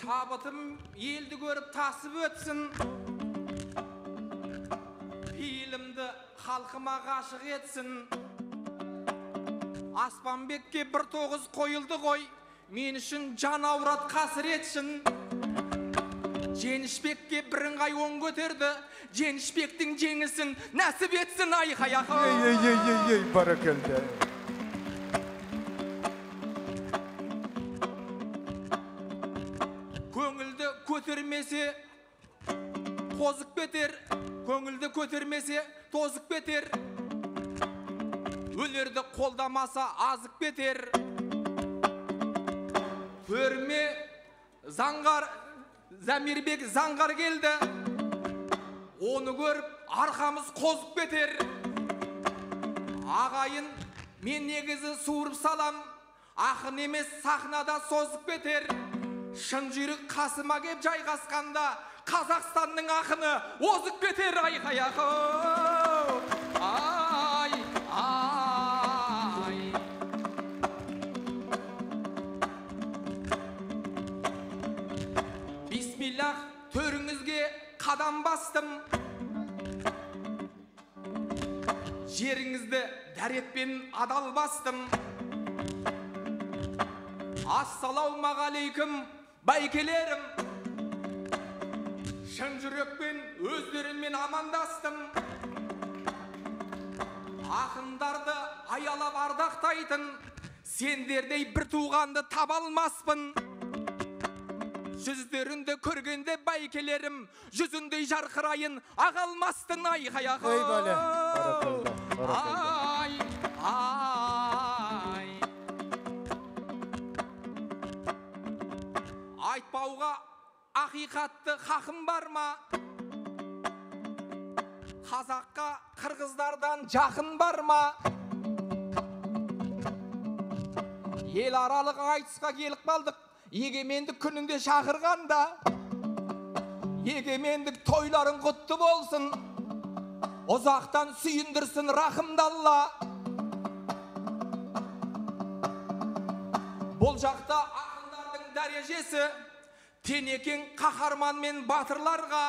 Şabıtım eldi görüp tasıp ötsün. Fiilimdi halkıma kaşık etsin. Aspanbekке bir toğuz koyuldu koy. Men üçün can avrat kasır etsin. Jenişbekке biringay on göterdi. Jenişbektin jеңісін nasip etsin ay hayakı. Ey barakallah. Көңілді көтермесе тозып кетер. Көңілді көтермесе тозып кетер. Өлерді қолдамаса азып кетер. Көрме заңғар Замирбек заңғар келді. Оны көріп арқамыз қозып кетер. Ағайын мен негізі суырып салам. Ақын емес сахнада созып кетер. Шын жүрек қасыма кеп жайғасқанда Қазақстанның ақыны озып кетер айқаяқы. Ай, ай. Бисмиллах, төріңізге қадам бастым. Жеріңізді дәретпен адал бастым. Ассалаумағалейкум байкелерім. Шын жүрекпен өздеріңмен амандастым. Ақындарды аялап ардақтайтын сендердей бір туғанды таба алмаспын. Жүздеріңді көргенде байкелерім, жүзіндей жарқырайын аға алмастын айқаяқы. Ай, ай. Айтпауға ақиқатты хақым бар ма? Қазаққа қырғыздардан жақын бар ма? Ел аралық айтысқа келіп қалдық. Егемендік күнінде шақырғанда. Егемендік тойларың құтты болсын. Ұзақтан сүйіндірсін рахымды Алла. Бұл жақта ақындардың дәрежесі тенекең қаһарман мен батырларға.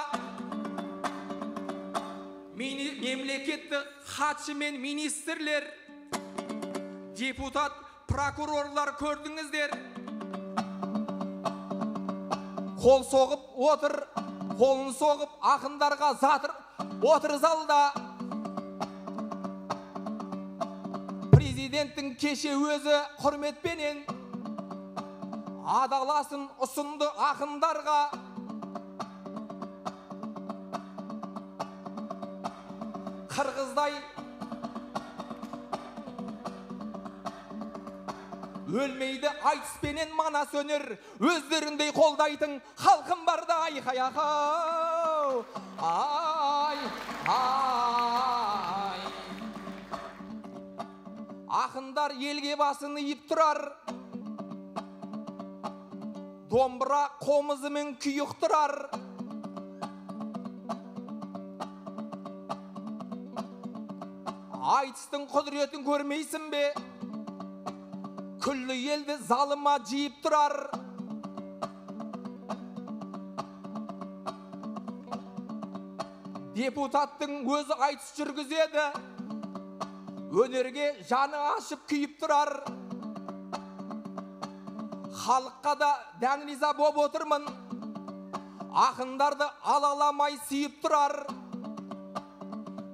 Мемлекеттік хатшы мен министрлер, депутат, прокурорлар көрдіңіздер. Қол соғып отыр, қолын соғып ақындарға затыр отыр залда. Президенттің кеше өзі құрметпенен адаласын ұсынды ақындарға. Қырғыздай өлмейді айтыспенен манас өнер, өздеріндей қолдайтын халқым барда айқаяқы. Ай, ай. Ақындар елге басын иіп тұрар, домбыра қомызымен күйік тұрар. Айтыстың құдіретін көрмейсің бе? Күллі елді залыма жиып тұрар. Депутаттың өзі айтыс жүргізеді, өнерге жаны ашып күйіп тұрар. Халыққа да дән риза боп отырмын, ақындарды алаламай сүйіп тұрар.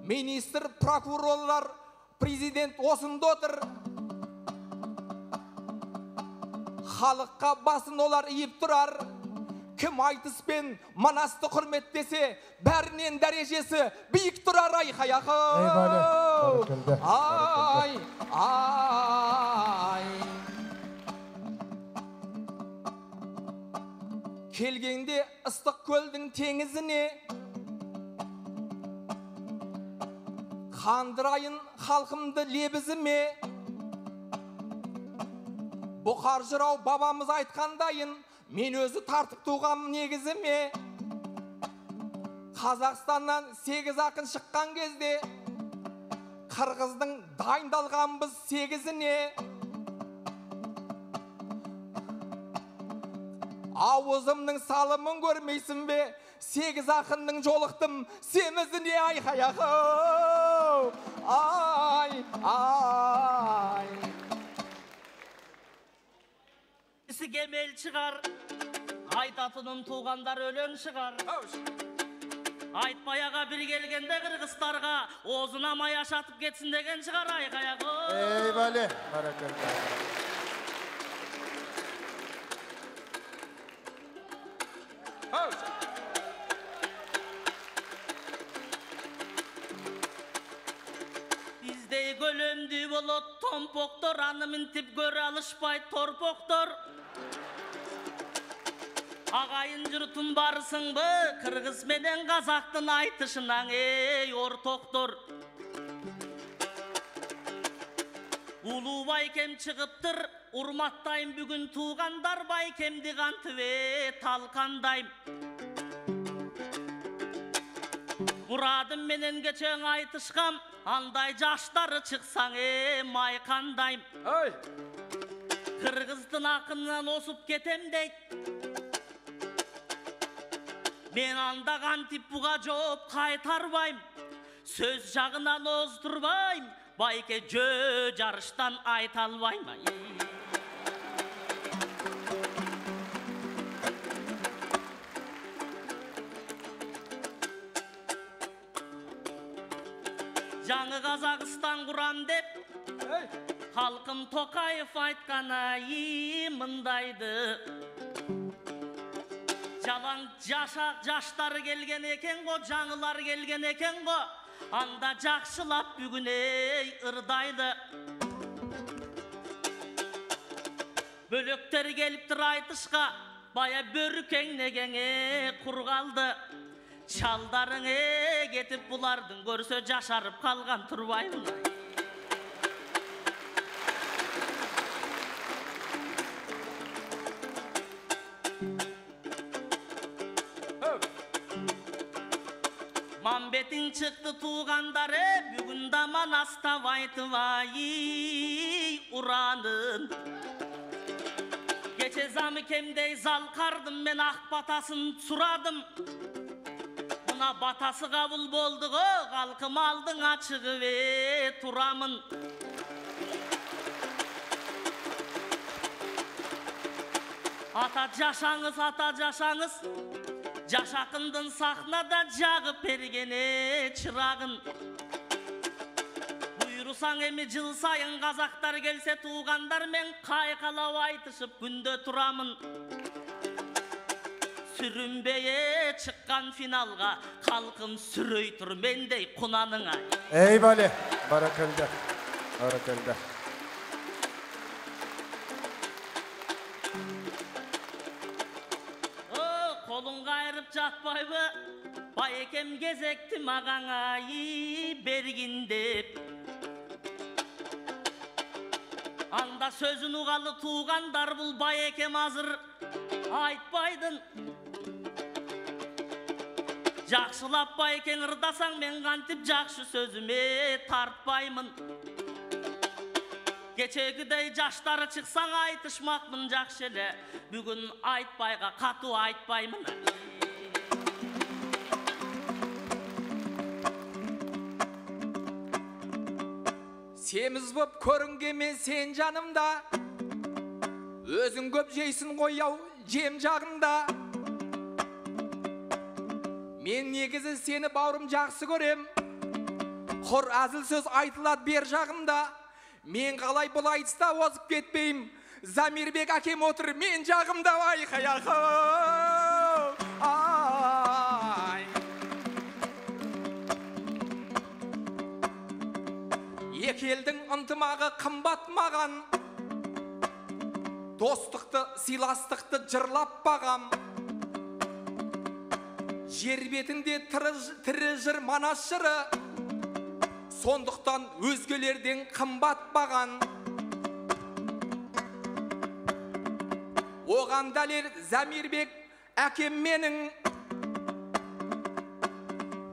Министр, прокурорлар, президент осында отыр. Халыққа басын олар иіп тұрар. Кім айтыспен манасты құрметтесе, бәрінен дәрежесі биік тұрар айқаяқы. Ай, ай. Келгенде ыстық көлдің теңізіне, қандырайын халқымды лебізіме. Бұқар жырау бабамыз айтқандайын, мен өзі тартып туғам негізіме. Қазақстаннан 8 ақын шыққан кезде, қырғыздың дайындалғанбыз 8-іне. Ауызымның салымын көрмейсің бе? 8 ақынның жолықтым, семізіне айқаяқы. Ай, ай. Ісі кемел шығар, айтатыным туғандар өлең шығар. Айтпаяға бір келгенде қырғызстарға, озына май ашатып кетсін деген шығар айқаяқы. Ey bale, barakalla. Біздей көлемді болып томпоқтор, анымын тіп көрі алышпай торпоқтор. Ағайын жұртын барысың бі, қырғыз менен қазақтың айтышынан ей ортоқтор. Улу байкем шығыптыр, урматтайым бүгін туғандар байкемді қантыве талқандайым. Мұрадым менен кечен айтышқам, андай жаштары шықсаң майқандайым. Қырғыздың ақынынан осып кетем дейт. Мен анда қантип бұға жооп қайтарбайым. Сөз жағынан оздырбайым, байке жө жарыштан айталбайым. Жаңы Қазақстан құрам деп, халқым Тоқаев айтқан мындайды. Жалаң жаштар келген екен го, жаңылар келген екен го, анда жақшылап бүгін ырдайды. Бөлөктер келіптір айтышқа, бая бөркеңнегеңе құрғалды. Шалдарыңе кетіп бұлардың көрсе жашарып қалған тұрбаймын. Мамбетің шықты туғандары, бүгін даман астав айтывай ұранын. Кече замы кемдей зал қардым, мен ақ батасын сұрадым. Мына батасы қабыл болдығы, қалқым алдың ачығы ве тұрамын. Ата жашаңыз, жашақындың сахнада жағып бергене чырағын. Бұйырсаң емі жыл сайын қазақтар келсе туғандар мен қайқалау айтышып күнде тұрамын. Сүрінбeye шыққан финалға қалқым сүрей тұр мендей құнаныңа. Ey bale, barakalla. Barakalla. Қолың қайырып жатпайбы, байекем кезекті мағаңа бергін деп. Анда сөзін ұғалы туғандар бұл байекем азыр айтпайдын. Жақшылап байекең ырдасаң мен қантип жақшы сөзіме тартпаймын. Кечегідей жаштары шықсаң айтышмақмын жақшылы, бүгін айтпайға қату айтпаймын. Семіз боп көрінгемен сен жанымда, өзің көп жейсін қойяу жем жағында. Мен негізі сені бауырым жақсы көрем, құр әзіл сөз айтылады бер жағымда. Мен қалай бұл айтыста озып кетпейм, Замирбек әкем отыр мен жағымда айқаяқы. Екі елдің ынтымағы қымбат маған, достықты, сыйластықты жырлап бағам. Жер бетінде тірі жыр манас жыры, сондықтан өзгелерден қымбат баған. Оған дәлел Замирбек әкем менің,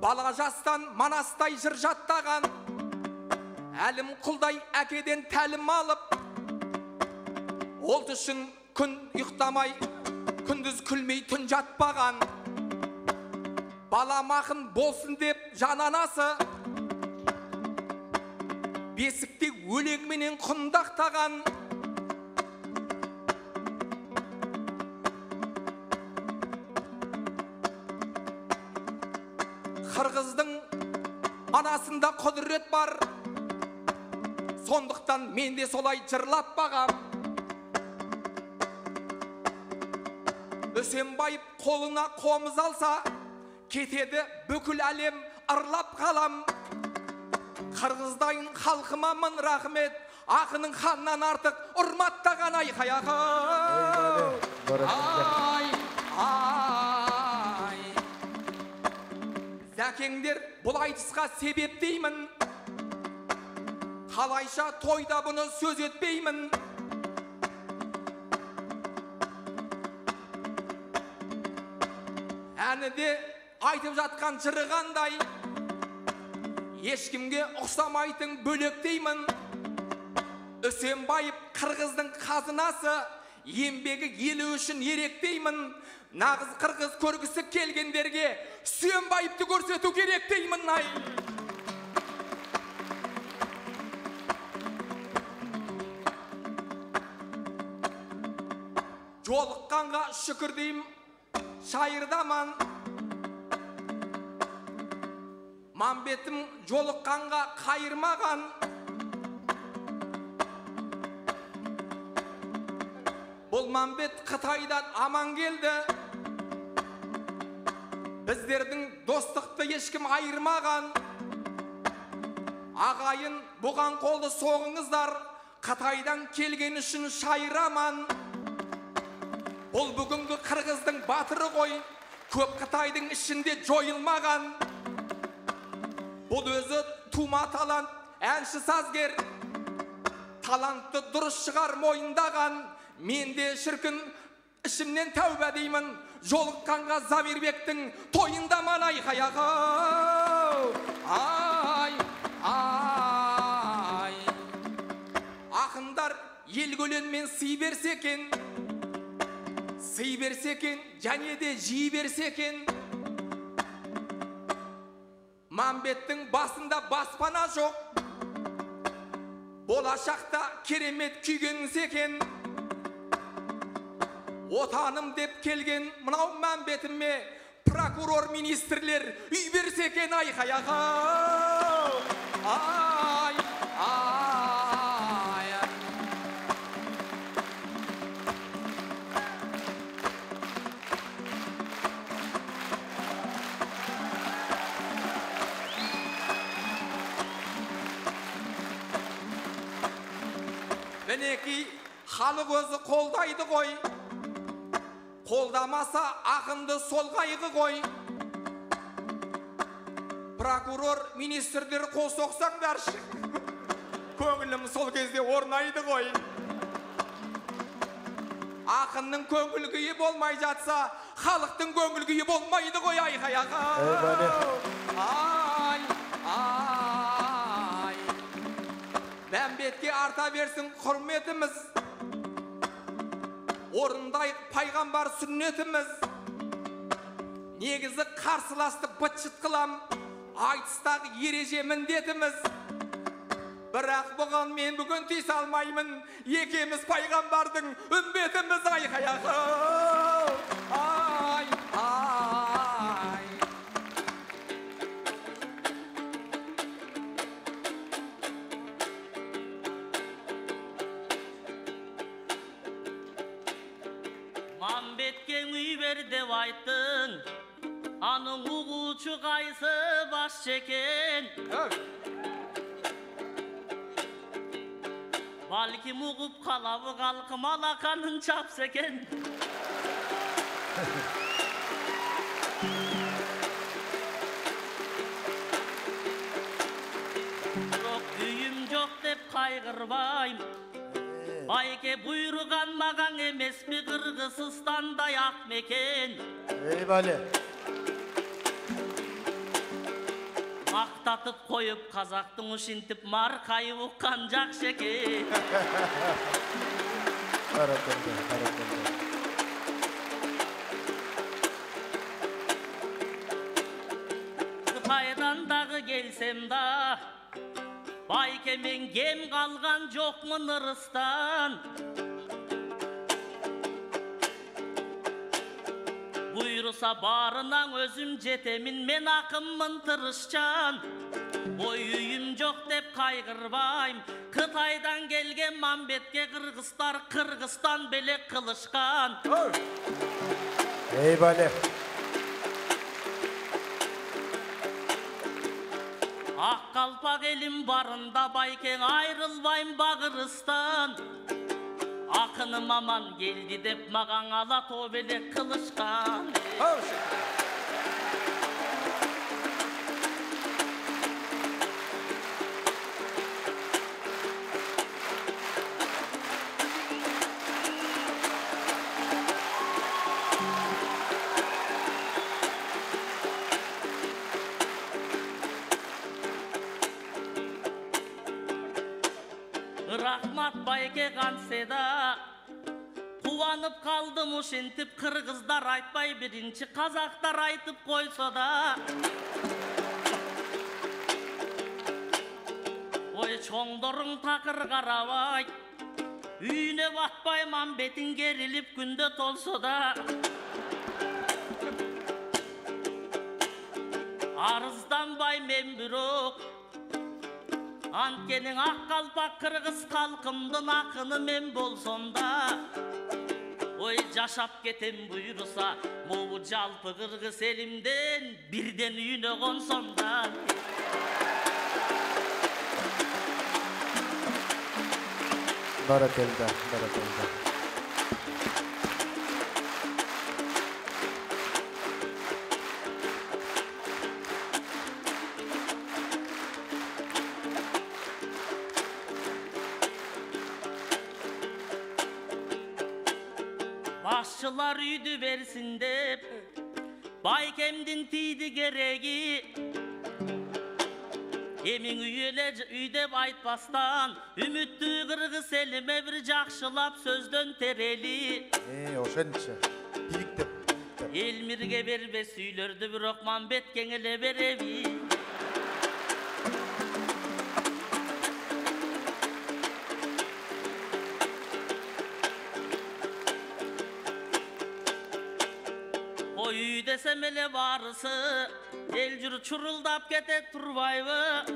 бала жастан манастай жыр жаттаған. Әлім құлдай әкеден тәлім алып, ол үшін күн ұйықтамай күндіз күлмей түн жатпаған, балам ақын болсын деп жан анасы, бесікте өлеңменен құндақтаған, қырғыздың анасында құдірет бар, сондықтан мен де солай жырлап бағам. Өсембайып қолына қомыз алса, кетеді бүкіл әлем арлап қалам. Қырғыздайын халқыма мың рахмет, ақының ханнан артық ұрматтаған айқай ақау. Ай, ай. Зәкеңдер бұл айтысқа себеп деймін, қалайша тойда бұны сөз етпеймін. Әні де айтып жатқан жырығандай, ешкімге ұқсамайтын бөлек деймін. Өсембайып қырғыздың қазынасы, еңбегі елі үшін ерек деймін. Нағыз қырғыз көргісі келгендерге Өсембайыпты көрсету керек деймін. Ай. Жолыққанға шүкір деймін, шайырдаман. Мамбетім жолыққанға қайырмаған. Бұл Мамбет Қытайдан аман келді. Біздердің достықты ешкім айырмаған. Ағайын бұған қолды соғыңыздар, Қытайдан келген үшін шайыраман. Бұл бүгінгі қырғыздың батыры ғой, көп Қытайдың ішінде жойылмаған. Бұл өзі тума талант, әнші сазгер, талантты дұрыс шығар мойындаған. Мен де шіркін ішімнен тәуба деймін, жолыққанға Замирбектің тойындаман айқай ақау. Ай, ай. Ақындар ел көлеммен сый берсе екен, сый берсе екен, және де жей берсе екен. Мамбеттің басында баспана жоқ, болашақта керемет күйгеніңіз екен. Отаным деп келген мынау Мамбетіме прокурор министрлер үй берсе екен айқай ақау. Ай, ай. Мінеки халық өзі қолдайды ғой, қолдамаса ақынды сол қайғы ғой. Прокурор, министрлер қол соқсаңдаршы, көңілім сол кезде орнайды ғой. Ақынның көңіл күйі болмай жатса, халықтың көңіл күйі болмайды ғой. Айқай ақау. Ай, ай. Мәмбетке арта берсін құрметіміз, орындай пайғамбар сүннетіміз. Негізі қарсыласты быт-шыт қылам, айтыстағы ереже міндетіміз. Бірақ бұған мен бүгін тиіс алмаймын, екеміз пайғамбардың үмбетіміз. Айқай ақау. Ай, ай. Мамбетке үй бер деп айттың, аның уғучу қайсы басшы екен. Балким уғып қалабы қалқым алақанын чапсы екен. Жоқ үйім жоқ деп қайғырбайм, Байке бұйырған маған емес пе Қырғызстандай ақ мекен. Ей бәле. Мақтатып қойып қазақтың ұшынтып марқайып ұққан жақшы екен. Баракалды, баракалды. келсем да байкемен кем қалған жоқмын ырыстан. Бұйырса барынан өзім жетемін, мен ақыммын тырышчан. Ой үйім жоқ деп қайғырбайм, Қытайдан келген Мамбетке Қырғызстан белек қылышқан. Ey Bali. Ақ қалпақ елім барында байкең айрылбайм бағырыстан. Ақыным аман келді деп маған алато белек қылышқан. Рахмат байке қанседа, қуанып қалдым ошентіп, қырғыздар айтпай бірінші қазақтар айтып қойса да. Ой чоңдорың тақыр қарабай, үйіне батпай Мамбетің керіліп күнде толса да. Арызданбай мен бирок, анткенің ақ қалпақ қырғыз қалқымдың ақыны мен болсонда. Ой жашап кетем бұйырса, моу жалпы қырғыз елімден бірден үйіне қонсонда. Barakallah, barakallah. Başçılar үйді берсін деп, байкемдin тиді кереги. Емің үй деп айтпастан, үмітті қырғыз еліме бір жақшылап сөзден терели. Ошенче. Тиік деп. Елмірге бербес үйлерді бір оқман бет кеңіле береби. Ой desem ele barысы, ел жүрі чұрылдап кетет тұрбайбы.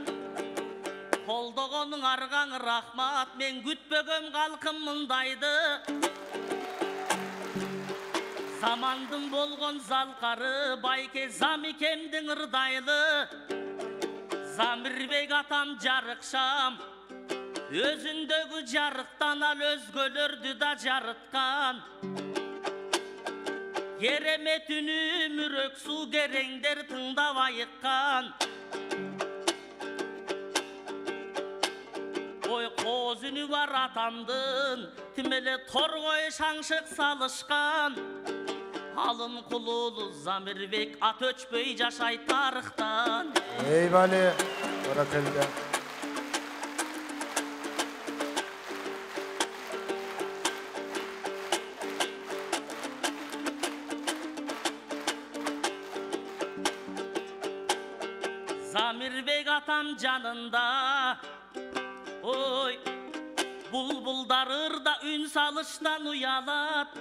Қолдығының арғаңы рахмат, мен күтпегім қалқым мұндайды. Замандың болған залқары, байке замикемдің ырдайлы. Замирбек атам жарықшам, өзіндегі жарықтан ал өзгөлерді да жарытқан. Керемет үні мүрек су кереңдер тыңдап айыққан. Ой қоз үні бар атамдың, тимеле торғой шаңшық салышқан. Алын құлулы Замирбек ат өчпөй жашай тарықтан. Ey Bali. Barakallah. Замирбек атам жанында, ой, бұлбұлдар ырда үн салыштан уялат.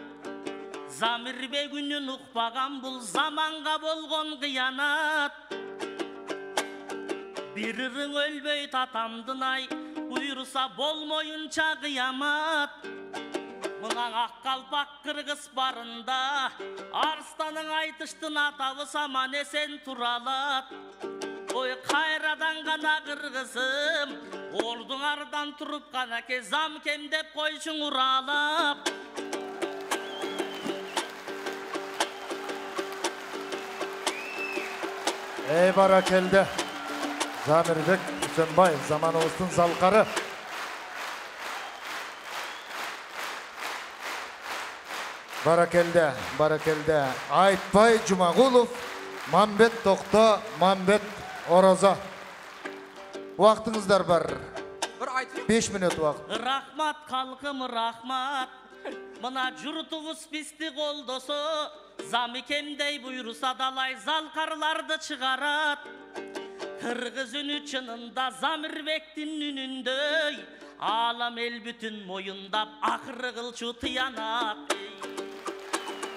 Замирбек үнін ұқпаған бұл заманға болған қиянат. Bir ырың өлбөй татамдын ай, бұйырса болмойынша қиямат. Мұнан ақ қалпақ қырғыз барында, арстаның айтыштын атавы саман есен туралат. Ой қайрадан ғана қырғызым, ордың ардан тұрып қана кезам кем деп қойшың ұралап. Ey barakallah. Zamирбек Үсенбаев, zamanımızın zalqarı. Barakallah, barakallah. Айтбай Жұмағұлов, Мамбет Тоқта, Мамбет Ораза. Уақытыңыздар бар. Bir айтайын. 5 минут уақыт. Рахмат қалқым, рахмат. Мына жұртыңыз пісті қолдосо, замикемдей бұйырса далай залқарларды шығарат. Kırgız ünü çınında Zamirbek'tin ünündöy. Alam el bütün moyundap akırı kılçu tıyanak.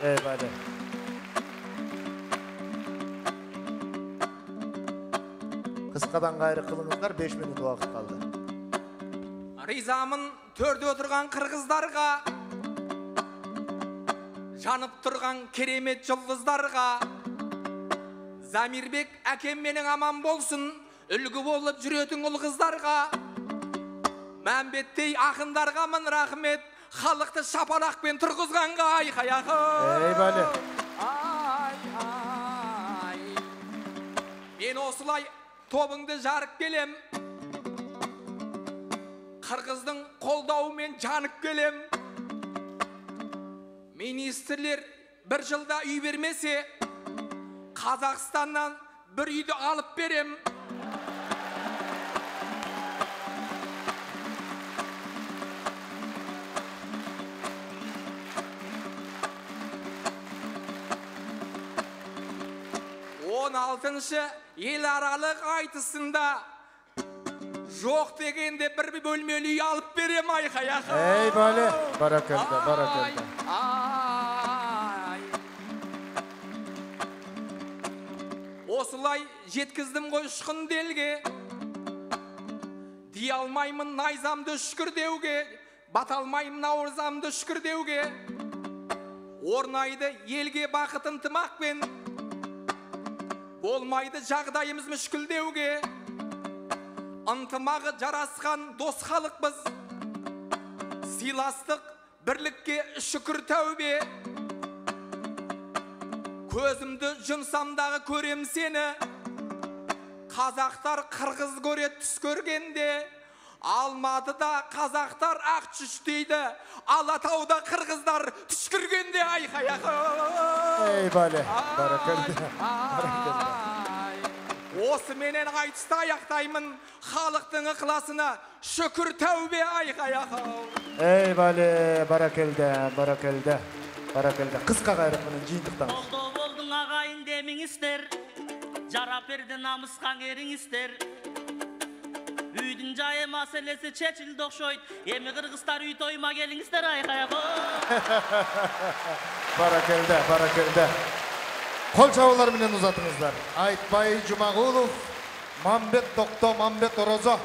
Eyvallah. Kıskadan gayrı kılыңızlar, 5 minut vakit kaldı. Rизамын төрде отырған қырғыздарға, жанып тұрған керемет жұлдыздарға. Замирбек әкем менің аман болсын, үлгі болып жүретін ұл қыздарға. Мәмбеттей ақындарға мың рахмет, халықты шапалақпен тұрғызғанға айқай ақын. Eyvallah. Мен осылай тобыңды жарып келем, Қырғыздың қолдауымен жанып келем. Министрлер бір жылда үй бермесе, Қазақстаннан бір үйді алып берем. Он алтыншы ел аралық айтысында жоқ дегенде бір бөлмелі үй алып берем айқай ақын. Eyvallah. Barakallah, barakallah. Осылай жеткіздім ғой ұшқынды елге, дей алмаймын найзамды үшкірдеуге, бата алмаймын наурызамды үшкірдеуге. Орнайды елге бақыт ынтымақпен, болмайды жағдайымыз мүшкілдеуге. Ынтымағы жарасқан дос халықпыз, сыйластық бірлікке шүкір тәубе. Көзімді жұмсамдағы көрем сені, қазақтар қырғыз көрет түс көргенде. Алматыда қазақтар ақ түш дейді, Алатауда қырғыздар түс көргенде айқай ақын. Eyvallah. Barakallah. Осы менен айтысты аяқтаймын, халықтың ықыласына шүкір тәубе айқай ақын. Eyvallah. Barakallah, barakallah. Barakallah. Kıska gayrı bunun jıyıntıktan. Қолдау болдың ағайын деміңіздер, жарап берді намысқан еріңіздер. Үйдің жайы мәселесі чечілді оқшойд, емі қырғыздар үй тойма келіңіздер айқай ақын. Barakallah, barakallah. Kol çavalar bilen uzatınızlar. Aytbay Cumagulov, Mambet Dokto, Mambet Orozo.